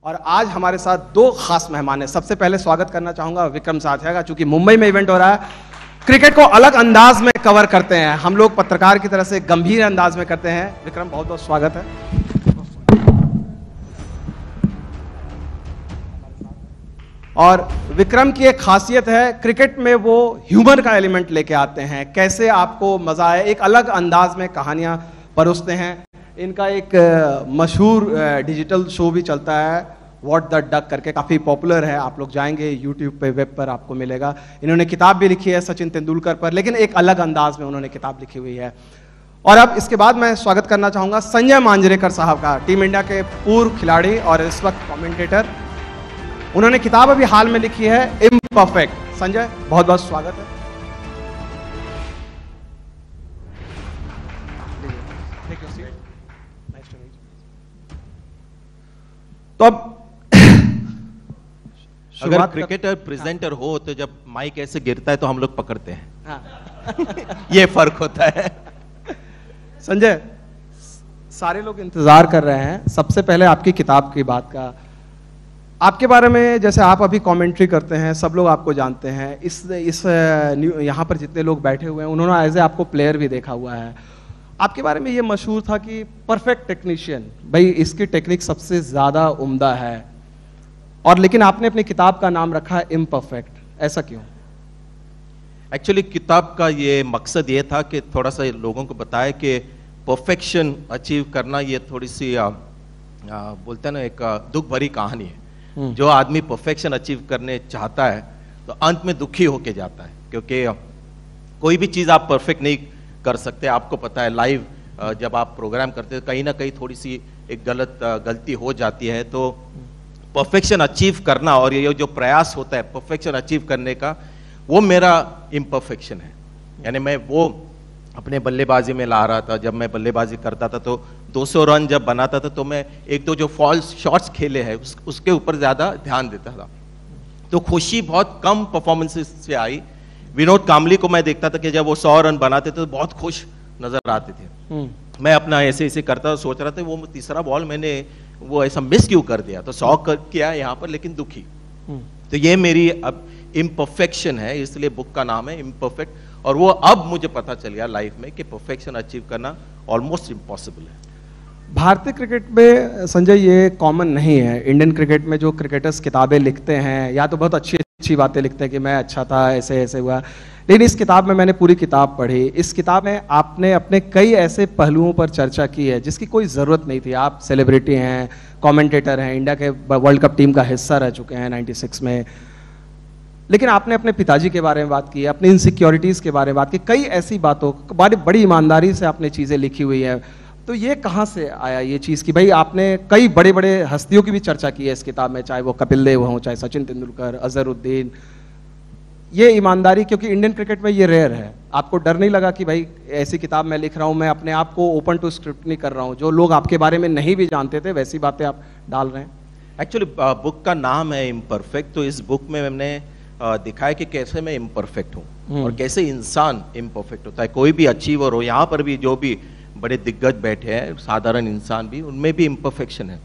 और आज हमारे साथ दो खास मेहमान हैं। सबसे पहले स्वागत करना चाहूंगा विक्रम साथिया का, चूंकि मुंबई में इवेंट हो रहा है, क्रिकेट को अलग अंदाज में कवर करते हैं। हम लोग पत्रकार की तरह से गंभीर अंदाज में करते हैं। विक्रम, बहुत बहुत स्वागत है। और विक्रम की एक खासियत है, क्रिकेट में वो ह्यूमर का एलिमेंट लेके आते हैं। कैसे आपको मजा आए, एक अलग अंदाज में कहानियां परोसते हैं। इनका एक मशहूर डिजिटल शो भी चलता है, व्हाट द डक करके, काफ़ी पॉपुलर है। आप लोग जाएंगे यूट्यूब पे, वेब पर आपको मिलेगा। इन्होंने किताब भी लिखी है सचिन तेंदुलकर पर, लेकिन एक अलग अंदाज में उन्होंने किताब लिखी हुई है। और अब इसके बाद मैं स्वागत करना चाहूँगा संजय मांजरेकर साहब का, टीम इंडिया के पूर्व खिलाड़ी और इस वक्त कॉमेंटेटर। उन्होंने किताब अभी हाल में लिखी है इम्परफेक्ट। संजय, बहुत बहुत स्वागत है। तो अब अगर क्रिकेटर प्रेजेंटर हो तो जब माइक ऐसे गिरता है तो हम लोग पकड़ते हैं। हाँ। ये फर्क होता है। संजय, सारे लोग इंतजार कर रहे हैं सबसे पहले आपकी किताब की बात का। आपके बारे में, जैसे आप अभी कमेंट्री करते हैं, सब लोग आपको जानते हैं। इस यहाँ पर जितने लोग बैठे हुए हैं उन्होंने एज ए आपको प्लेयर भी देखा हुआ है। आपके बारे में ये मशहूर था कि परफेक्ट टेक्नीशियन, भाई इसकी टेक्निक सबसे ज्यादा उम्दा है। और लेकिन आपने अपनी किताब का नाम रखा है इम्परफेक्ट, ऐसा क्यों? एक्चुअली किताब का ये मकसद ये था कि थोड़ा सा लोगों को बताए कि परफेक्शन अचीव करना ये थोड़ी सी बोलते हैं ना, एक दुख भरी कहानी है। जो आदमी परफेक्शन अचीव करने चाहता है तो अंत में दुखी होके जाता है, क्योंकि कोई भी चीज़ आप परफेक्ट नहीं कर सकते। आपको पता है, लाइव जब आप प्रोग्राम करते हैं कहीं ना कहीं थोड़ी सी एक गलती हो जाती है। तो परफेक्शन अचीव करना और ये जो प्रयास होता है परफेक्शन अचीव करने का, वो मेरा इम्परफेक्शन है। यानी मैं वो अपने बल्लेबाजी में ला रहा था। जब मैं बल्लेबाजी करता था तो 200 रन जब बनाता था तो मैं एक दो जो फॉल्स शॉट्स खेले हैं उसके ऊपर ज़्यादा ध्यान देता था। तो खुशी बहुत कम परफॉर्मेंसेस से आई। विनोद कामली को मैं देखता था कि जब वो 100 रन बनाते थे तो बहुत खुश नजर आते थे। मैं अपना ऐसे ऐसे करता, सोच रहा था वो तीसरा बॉल मैंने वो ऐसा मिस क्यों कर दिया, तो 100 किया यहाँ पर लेकिन दुखी। तो ये मेरी अब इम्परफेक्शन है, इसलिए बुक का नाम है इम्परफेक्ट। और वो अब मुझे पता चल गया लाइफ में कि परफेक्शन अचीव करना ऑलमोस्ट इम्पॉसिबल है। भारतीय क्रिकेट में संजय ये कॉमन नहीं है। इंडियन क्रिकेट में जो क्रिकेटर्स किताबें लिखते हैं, या तो बहुत अच्छी अच्छी बातें लिखते हैं कि मैं अच्छा था, ऐसे ऐसे हुआ, लेकिन इस किताब में, मैंने पूरी किताब पढ़ी, इस किताब में आपने अपने कई ऐसे पहलुओं पर चर्चा की है जिसकी कोई ज़रूरत नहीं थी। आप सेलिब्रिटी हैं, कमेंटेटर हैं, इंडिया के वर्ल्ड कप टीम का हिस्सा रह चुके हैं 96 में, लेकिन आपने अपने पिताजी के बारे में बात की, अपनी इनसिक्योरिटीज़ के बारे में बात की, कई ऐसी बातों बड़ी ईमानदारी से आपने चीज़ें लिखी हुई है। तो ये कहाँ से आया ये चीज़ कि भाई आपने कई बड़े बड़े हस्तियों की भी चर्चा की है इस किताब में, चाहे वो कपिल देव हों, चाहे सचिन तेंदुलकर, अजहरुद्दीन, ये ईमानदारी, क्योंकि इंडियन क्रिकेट में ये रेयर है। आपको डर नहीं लगा कि भाई ऐसी किताब मैं लिख रहा हूँ, मैं अपने आप को ओपन टू स्क्रूटनी कर रहा हूँ, जो लोग आपके बारे में नहीं भी जानते थे वैसी बातें आप डाल रहे हैं? एक्चुअली बुक का नाम है इम्परफेक्ट, तो इस बुक में मैंने दिखाया कि कैसे मैं इम्परफेक्ट हूँ और कैसे इंसान इम्परफेक्ट होता है। कोई भी अचीवर हो, यहाँ पर भी जो भी बड़े दिग्गज बैठे हैं, साधारण इंसान भी, उनमें भी इम्परफेक्शन है।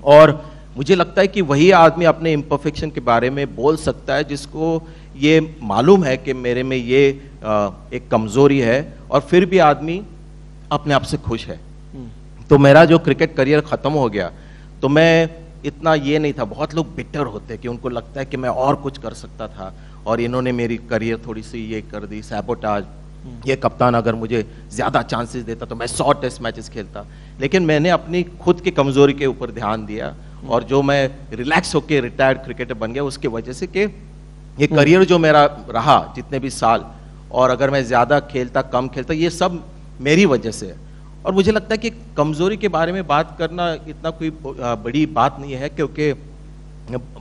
और मुझे लगता है कि वही आदमी अपने इम्परफेक्शन के बारे में बोल सकता है जिसको ये मालूम है कि मेरे में ये एक कमजोरी है, और फिर भी आदमी अपने आप से खुश है। तो मेरा जो क्रिकेट करियर खत्म हो गया तो मैं इतना ये नहीं था। बहुत लोग बिटर होते हैं कि उनको लगता है कि मैं और कुछ कर सकता था और इन्होंने मेरी करियर थोड़ी सी ये कर दी, सैबोटाज। ये कप्तान अगर मुझे ज़्यादा चांसेस देता तो मैं 100 टेस्ट मैचेस खेलता। लेकिन मैंने अपनी खुद की कमज़ोरी के ऊपर ध्यान दिया, और जो मैं रिलैक्स होकर रिटायर्ड क्रिकेटर बन गया उसके वजह से कि ये करियर जो मेरा रहा जितने भी साल, और अगर मैं ज़्यादा खेलता कम खेलता, ये सब मेरी वजह से है। और मुझे लगता है कि कमज़ोरी के बारे में बात करना इतना कोई बड़ी बात नहीं है, क्योंकि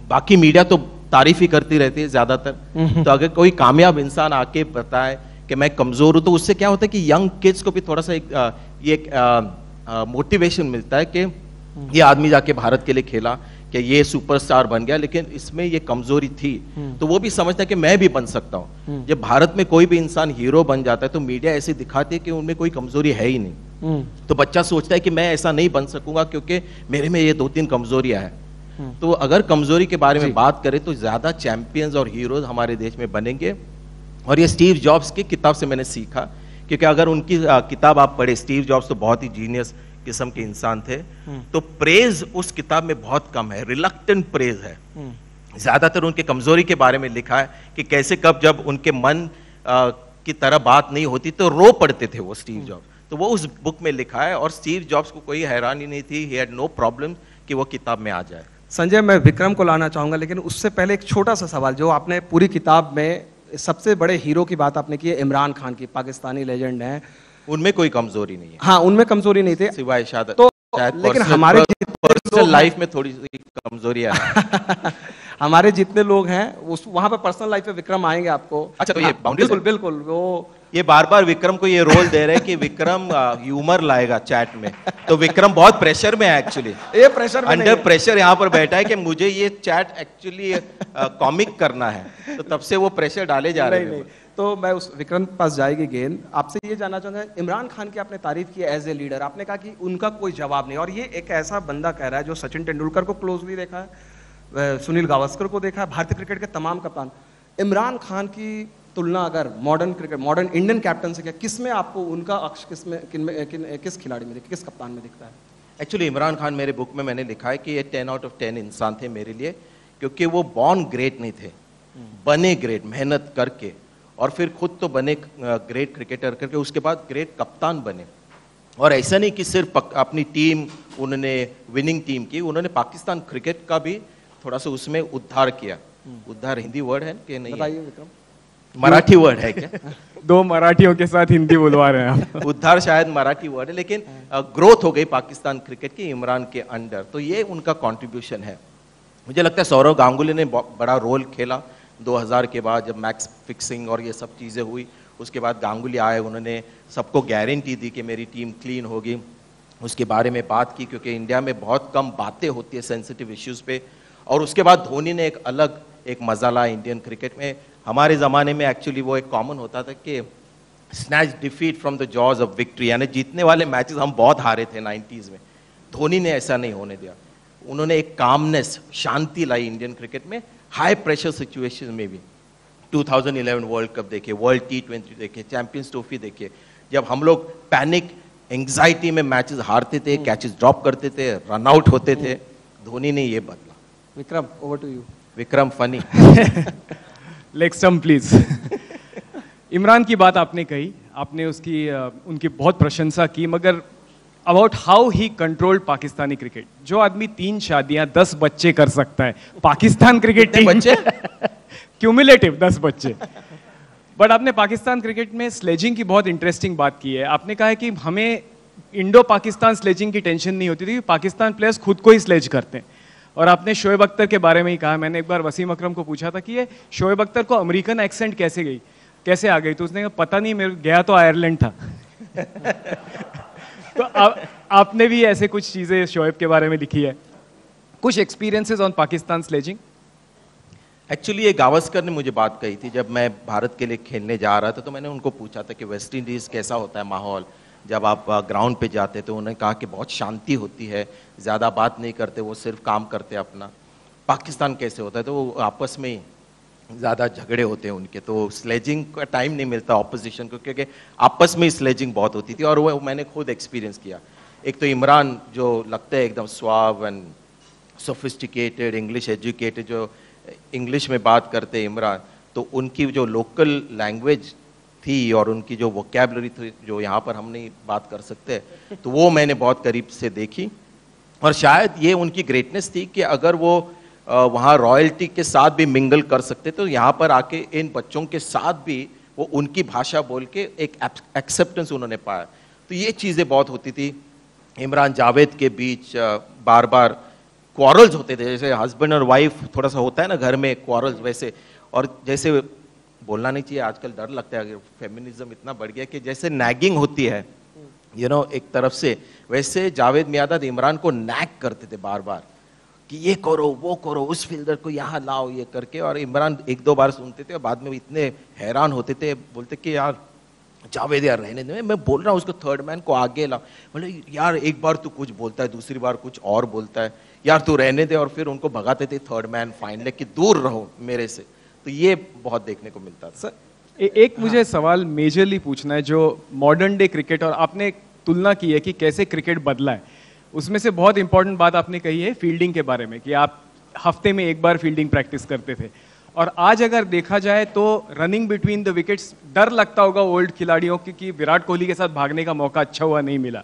बाकी मीडिया तो तारीफ ही करती रहती है ज़्यादातर। तो अगर कोई कामयाब इंसान आके बताए कि मैं कमज़ोर हूँ, तो उससे क्या होता है कि यंग किड्स को भी थोड़ा सा मोटिवेशन मिलता है कि ये आदमी जाके भारत के लिए खेला, कि ये सुपरस्टार बन गया, लेकिन इसमें ये कमजोरी थी। तो वो भी समझता है कि मैं भी बन सकता हूँ। जब भारत में कोई भी इंसान हीरो बन जाता है तो मीडिया ऐसे दिखाती है कि उनमें कोई कमजोरी है ही नहीं। तो बच्चा सोचता है कि मैं ऐसा नहीं बन सकूंगा क्योंकि मेरे में ये 2-3 कमजोरियां हैं। तो अगर कमजोरी के बारे में बात करें तो ज्यादा चैंपियंस और हीरोज हमारे देश में बनेंगे। और ये स्टीव जॉब्स की किताब से मैंने सीखा, क्योंकि अगर उनकी किताब आप पढ़े, स्टीव जॉब्स तो बहुत ही जीनियस किस्म के इंसान थे, तो प्रेज उस किताब में बहुत कम है, रिलक्टेंट प्रेज है। ज्यादातर उनके कमजोरी के बारे में लिखा है कि कैसे कब जब उनके मन की तरह बात नहीं होती तो रो पड़ते थे वो स्टीव जॉब्स। तो वो उस बुक में लिखा है, और स्टीव जॉब्स को कोई हैरानी नहीं थी, ही हैड नो प्रॉब्लम कि वो किताब में आ जाए। संजय, मैं विक्रम को लाना चाहूंगा, लेकिन उससे पहले एक छोटा सा सवाल। जो आपने पूरी किताब में सबसे बड़े हीरो की बात आपने की है, इमरान खान की, पाकिस्तानी लेजेंड हैं, उनमें कोई कमजोरी नहीं है। हाँ, उनमें कमजोरी नहीं थी सिवाय शायद तो, लेकिन हमारे पर्सनल लाइफ में थोड़ी सी कमजोरी है। हमारे जितने लोग हैं उस वहां पर पर्सनल लाइफ में विक्रम आएंगे आपको। अच्छा, तो ये बिल्कुल बिल्कुल, वो ये बार बार विक्रम को ये रोल दे रहे हैं कि विक्रम ह्यूमर लाएगा चैट में, तो विक्रम बहुत प्रेशर में है एक्चुअली। ये प्रेशर में अंडर प्रेशर यहाँ पर बैठा है कि मुझे ये चैट एक्चुअली कॉमिक करना है, तो तब से वो प्रेशर डाले जा रहे हैं। तो मैं उस विक्रम के पास जाएगी गेंद। आपसे ये जानना चाहूंगा, इमरान खान की आपने तारीफ की एज ए लीडर, आपने कहा कि उनका कोई जवाब नहीं, और ये एक ऐसा बंदा कह रहा है जो सचिन तेंदुलकर को क्लोजली देखा है, सुनील गावस्कर को देखा है, भारतीय क्रिकेट के तमाम कप्तान। इमरान खान की तुलना अगर modern cricket, modern Indian captain से किया, किसमें आपको उनका अक्ष किस खिलाड़ी में, किस कप्तान में दिखता है? एक्चुअली इमरान खान, मेरे बुक में मैंने लिखा है कि ये 10 आउट ऑफ 10 इंसान थे मेरे लिए, क्योंकि वो बॉर्न ग्रेट नहीं थे, बने ग्रेट मेहनत करके, और फिर खुद तो बने ग्रेट क्रिकेटर करके, उसके बाद ग्रेट कप्तान बने। और ऐसा नहीं कि सिर्फ अपनी टीम उन्होंने विनिंग टीम की, उन्होंने पाकिस्तान क्रिकेट का भी थोड़ा सा उसमें उद्धार किया। उद्धार हिंदी वर्ड है कि नहीं? बताइए विक्रम। मराठी वर्ड है क्या? दो मराठियों के साथ हिंदी बोलवा रहे हैं आप। उद्धार शायद मराठी वर्ड है, लेकिन ग्रोथ हो गई पाकिस्तान क्रिकेट की इमरान के अंडर, तो ये उनका कंट्रीब्यूशन है। मुझे लगता है सौरव गांगुली ने बड़ा रोल खेला 2000 के बाद, जब मैच फिक्सिंग और ये सब चीज़ें हुई, उसके बाद गांगुली आए, उन्होंने सबको गारंटी दी कि मेरी टीम क्लीन होगी, उसके बारे में बात की, क्योंकि इंडिया में बहुत कम बातें होती है सेंसिटिव इश्यूज़ पे। और उसके बाद धोनी ने एक मजा लाया इंडियन क्रिकेट में। हमारे ज़माने में एक्चुअली वो एक कॉमन होता था कि snatch defeat from the jaws of victory, यानी जीतने वाले मैचेस हम बहुत हारे थे 90s में। धोनी ने ऐसा नहीं होने दिया, उन्होंने एक कामनेस, शांति लाई इंडियन क्रिकेट में, हाई प्रेशर सिचुएशन में भी। 2011 वर्ल्ड कप देखे, वर्ल्ड T20 देखे, चैंपियंस ट्रॉफी देखे, जब हम लोग पैनिक एंग्जाइटी में मैचेस हारते थे, कैचेस ड्रॉप करते थे, रन आउट होते थे, धोनी ने ये बदला। Vikram, over to you. Vikram funny. Leg stump please. Imran की बात आपने कही, आपने उनकी बहुत प्रशंसा की, मगर about how he controlled Pakistani cricket. जो आदमी 3 शादियां 10 बच्चे कर सकता है, पाकिस्तान क्रिकेट टीम बच्चे क्यूमुलेटिव 10 बच्चे। बट आपने पाकिस्तान क्रिकेट में स्लेजिंग की बहुत इंटरेस्टिंग बात की है। आपने कहा है कि हमें इंडो पाकिस्तान स्लेजिंग की टेंशन नहीं होती थी, पाकिस्तान प्लेयर्स खुद को ही स्लेज करते हैं। और आपने शोएब अख्तर के बारे में ही कहा। मैंने एक बार वसीम अकरम को पूछा था कि ये शोएब अख्तर को अमेरिकन एक्सेंट कैसे आ गई, तो उसने कहा पता नहीं, मेरे गया तो आयरलैंड था। तो आपने भी ऐसे कुछ चीजें शोएब के बारे में लिखी है, कुछ experiences on Pakistan sledging? Actually ये गावस्कर ने मुझे बात कही थी, जब मैं भारत के लिए खेलने जा रहा था, तो मैंने उनको पूछा था कि वेस्ट इंडीज़ कैसा होता है माहौल, जब आप ग्राउंड पे जाते, तो उन्होंने कहा कि बहुत शांति होती है, ज़्यादा बात नहीं करते, वो सिर्फ काम करते अपना। पाकिस्तान कैसे होता है, तो वो आपस में ज़्यादा झगड़े होते हैं उनके, तो स्लेजिंग का टाइम नहीं मिलता ऑपोजिशन को, क्योंकि आपस में स्लेजिंग बहुत होती थी, और वो मैंने खुद एक्सपीरियंस किया। एक तो इमरान जो लगता है एकदम suave and sophisticated, English educated, जो इंग्लिश में बात करते इमरान, तो उनकी जो लोकल लैंग्वेज थी और उनकी जो वोकैबुलरी थी, जो यहाँ पर हम नहीं बात कर सकते, तो वो मैंने बहुत करीब से देखी। और शायद ये उनकी ग्रेटनेस थी कि अगर वो वहाँ रॉयल्टी के साथ भी मिंगल कर सकते, तो यहाँ पर आके इन बच्चों के साथ भी वो उनकी भाषा बोल के एक एक्सेप्टेंस उन्होंने पाया। तो ये चीज़ें बहुत होती थी। इमरान जावेद के बीच बार बार क्वारल्स होते थे, जैसे हस्बैंड और वाइफ थोड़ा सा होता है ना घर में क्वारल्स वैसे, और जैसे बोलना नहीं चाहिए, आजकल डर लगता है, अगर फेमिनिज्म इतना बढ़ गया कि जैसे नैगिंग होती है एक तरफ से, वैसे जावेद मियादाद इमरान को नैग करते थे बार बार कि ये करो वो करो, उस फील्डर को यहाँ लाओ, ये करके। और इमरान 1-2 बार सुनते थे और बाद में इतने हैरान होते थे, बोलते कि यार जावेद यार रहने दे, मैं बोल रहा हूँ उसको थर्ड मैन को आगे लाओ। बोले यार एक बार तो कुछ बोलता है, दूसरी बार कुछ और बोलता है, यार तू रहने दे, और फिर उनको भगाते थे थर्ड मैन फाइनल कि दूर रहो मेरे से। तो ये बहुत देखने को मिलता था। सर एक मुझे सवाल मेजरली पूछना है, जो मॉडर्न डे क्रिकेट और आपने तुलना की है कि कैसे क्रिकेट बदला है, उसमें से बहुत इंपॉर्टेंट बात आपने कही है फील्डिंग के बारे में कि आप हफ्ते में एक बार फील्डिंग प्रैक्टिस करते थे, और आज अगर देखा जाए तो रनिंग बिटवीन द विकेट्स, डर लगता होगा ओल्ड खिलाड़ियों की कि विराट कोहली के साथ भागने का मौका अच्छा हुआ नहीं मिला,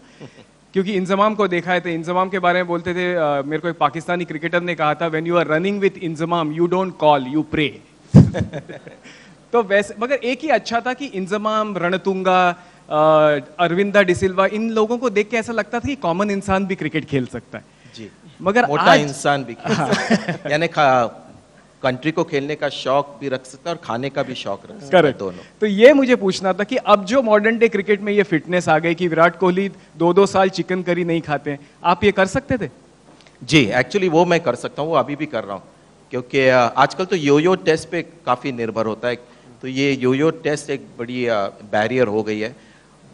क्योंकि इंजमाम को देखा है। तो इंजमाम के बारे में बोलते थे, मेरे को एक पाकिस्तानी क्रिकेटर ने कहा था, when you are running with Inzamam you don't call, you pray. तो वैसे मगर एक ही अच्छा था कि इंजमाम, रणतुंगा, अरविंदा डिसिल्वा, इन लोगों को देख के ऐसा लगता था कि कॉमन इंसान भी क्रिकेट खेल सकता है जी, मगर मोटा इंसान भी खेल सकता है। यानी कंट्री को खेलने का शौक भी रख सकता है और खाने का भी शौक रख सकता है, दोनों। तो ये मुझे पूछना था कि अब जो मॉडर्न डे क्रिकेट में ये फिटनेस आ गई कि विराट कोहली 2-2 साल चिकन करी नहीं खाते हैं, आप ये कर सकते थे? जी, एक्चुअली वो मैं कर सकता हूँ, वो अभी भी कर रहा हूँ, क्योंकि आजकल तो योयो टेस्ट पे काफ़ी निर्भर होता है। तो ये योयो टेस्ट एक बड़ी बैरियर हो गई है।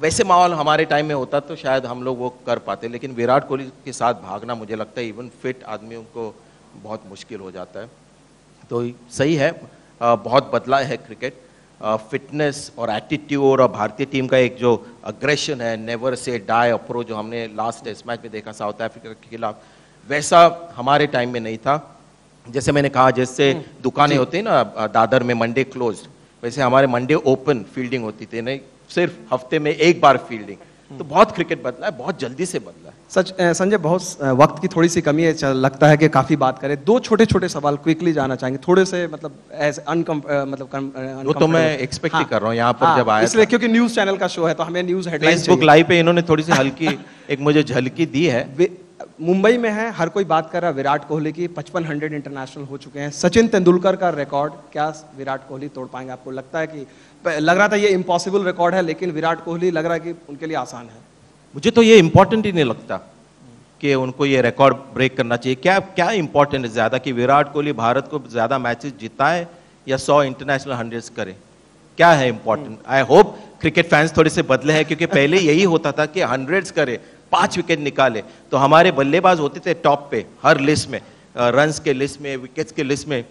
वैसे माहौल हमारे टाइम में होता तो शायद हम लोग वो कर पाते, लेकिन विराट कोहली के साथ भागना मुझे लगता है इवन फिट आदमियों को बहुत मुश्किल हो जाता है। तो सही है, बहुत बदला है क्रिकेट, फिटनेस और एटीट्यूड, और भारतीय टीम का एक जो अग्रेशन है, नेवर से डाई अप्रोच, जो हमने लास्ट टेस्ट मैच में देखा साउथ अफ्रीका के खिलाफ, वैसा हमारे टाइम में नहीं था। जैसे मैंने कहा, जैसे दुकानें होती हैं ना दादर में मंडे क्लोज, वैसे हमारे मंडे ओपन फील्डिंग होती थी, नहीं सिर्फ हफ्ते में एक बार फील्डिंग। तो बहुत क्रिकेट बदला है, बहुत जल्दी से बदला है। सच संजय, बहुत वक्त की थोड़ी सी कमी है, लगता है कि काफी बात करें। 2 छोटे छोटे सवाल क्विकली जाना चाहेंगे, थोड़े से मतलब वो तो मैं एक्सपेक्ट ही कर रहा हूँ यहाँ पर जब आया, इसलिए क्योंकि न्यूज चैनल का शो है तो हमें न्यूज हेडलाइन फेसबुक लाइव पे इन्होंने थोड़ी सी हल्की एक मुझे झलकी दी है। मुंबई में है, हर कोई बात कर रहा है विराट कोहली की, 5500 इंटरनेशनल हो चुके हैं। सचिन तेंदुलकर का रिकॉर्ड क्या विराट कोहली तोड़ पाएंगे? आपको लगता है कि, लग रहा था ये इम्पॉसिबल रिकॉर्ड है, लेकिन विराट कोहली लग रहा है कि उनके लिए आसान है? मुझे तो ये इंपॉर्टेंट ही नहीं लगता कि उनको ये रिकॉर्ड ब्रेक करना चाहिए। क्या क्या इंपॉर्टेंट है ज्यादा कि विराट कोहली भारत को ज्यादा मैचेस जिताए या 100 इंटरनेशनल 100s करे? क्या है important? I hope cricket fans थोड़े से बदले हैं, क्योंकि पहले यही होता था कि 100s करे, 5 विकेट निकाले, तो हमारे बल्लेबाज होते थे टॉप पे हर लिस्ट में, रन्स के लिस्ट में, विकेट्स के लिस्ट में।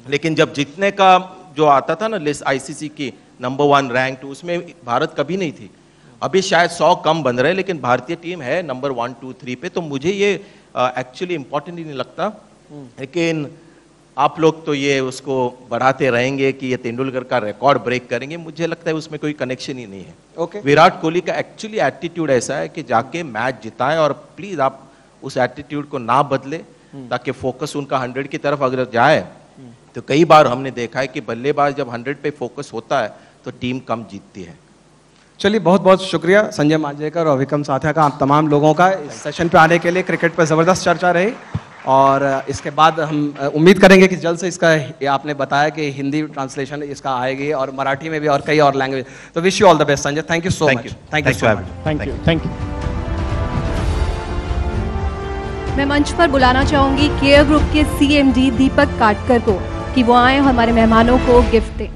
लेकिन जब जीतने का जो आता था ना लिस्ट आईसीसी की, नंबर 1 रैंक 2, उसमें भारत कभी नहीं थी। अभी शायद 100 कम बन रहे हैं, लेकिन भारतीय टीम है नंबर 1, 2, 3 पे। तो मुझे ये एक्चुअली इंपॉर्टेंट ही नहीं लगता, लेकिन आप लोग तो ये उसको बढ़ाते रहेंगे कि ये तेंदुलकर का रिकॉर्ड ब्रेक करेंगे। मुझे लगता है उसमें कोई कनेक्शन ही नहीं है। विराट कोहली का एक्चुअली एटीट्यूड ऐसा है कि जाके मैच जिताएं, और प्लीज आप उस एटीट्यूड को ना बदले, ताकि फोकस उनका 100 की तरफ अगर जाए। तो कई बार हमने देखा है कि बल्लेबाज जब 100 पे फोकस होता है तो टीम कम जीतती है। चलिए, बहुत बहुत शुक्रिया संजय मांजरेकर और विक्रम साथिया का, आप तमाम लोगों का इस सेशन पे आने के लिए। क्रिकेट पर ज़बरदस्त चर्चा रही, और इसके बाद हम उम्मीद करेंगे कि जल्द से इसका, आपने बताया कि हिंदी ट्रांसलेशन इसका आएगी और मराठी में भी और कई और लैंग्वेज। तो wish you all the best Sanjay, thank you so much. Thank you so much. Thank you. मैं मंच पर बुलाना चाहूंगी केयर ग्रुप के CMD दीपक काटकर को कि वो आए और हमारे मेहमानों को गिफ्ट दें।